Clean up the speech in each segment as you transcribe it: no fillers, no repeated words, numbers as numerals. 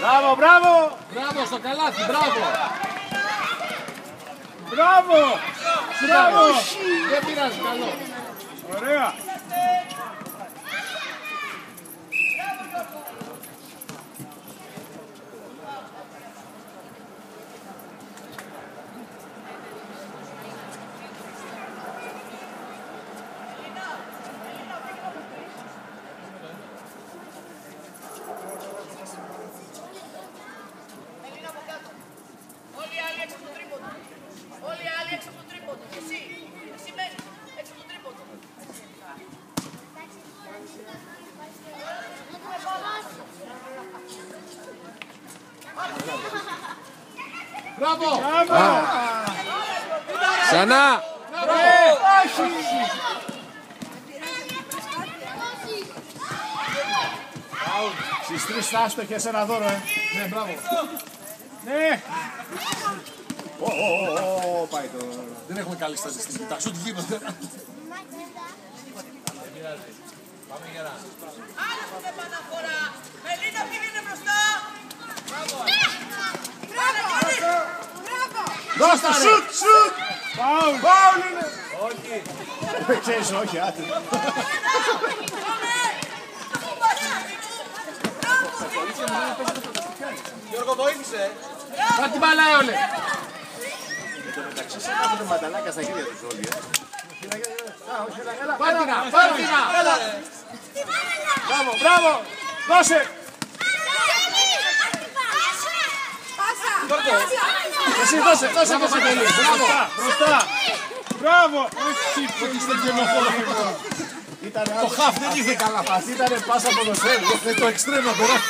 Μπράβο, μπράβο! Μπράβο στο καλάθι, μπράβο! Μπράβο! Μπράβο! Δεν πειράζει, καλό. Ωραία! Μπράβο! Ξανά! Στις 3 θα άστοχες ένα δώρο, Ναι, μπράβο. Ναι! Πάει το... Δεν έχουμε καλή στατιστική. Τα σουτ γίνονται. Πάμε γερά. Άρα που δεν παναφορά. Μελίνα πήγαινε μπροστά. Μπράβο. Μπράβο. Δώσ' το σουτ, σουτ! Φάουλ! Φάουλ είναι! Όχι. Ξέρεις, όχι, άτε. Γιώργο, βοήθησε. Πάρ' την μπάλα, Έολε. Εν τω μεταξύ, σε κάθονται μανταλάκια στα χέρια τους όλοι. Πάρ' την, πάρ' την. Μπράβο, μπράβο! Δώσε! Εσύ δώσε, δώσε και εσύ πολύ. Μπράβο, μπροστά. Μπράβο. Όχι, Είστε γεμοφόλο. Το χαφ δεν ήρθε καλά. Αυτή ήτανε πάσα ποδοσφαίρου. Με το εξτρέμ να περάσει.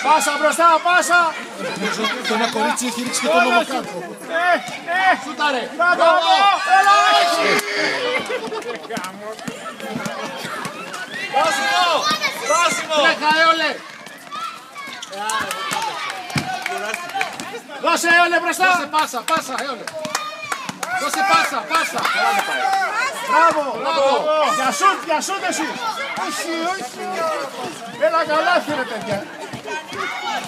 Πάσα μπροστά, πάσα! Το ένα κορίτσι έχει ρίξει και τον νόμο κάτω. Σούταρε! Μπράβο! Έλα, όχι! Πράσινο. Πράσινο. Τρέχα, Έολε. Δώσε, Έολε, μπροστά! Δώσε πάσα, πάσα, Έολε. Δώσε πάσα, πάσα. Μπράβο! Μπράβο. Για σούτ εσύ! Όχι, όχι! Έλα καλά, ρε παιδιά!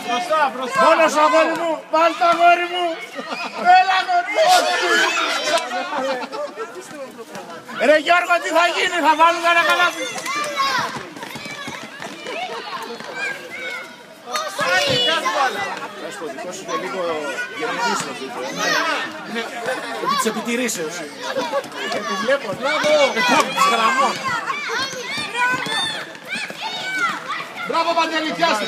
Μπροστά, μπροστά! Μόνος αγόρι μου! Βάλ' το αγόρι μου! Έλα αγόρι! Ρε Γιώργο, τι θα γίνει, θα βάλουμε ένα καλάθι! Πες το δικό σου είναι λίγο γερμανής νομίζω. Επί της επιτηρήσεως. Επιβλέπω, μπράβο! Επί της γραμμών. Μπράβο, Παντελή, πιάσε.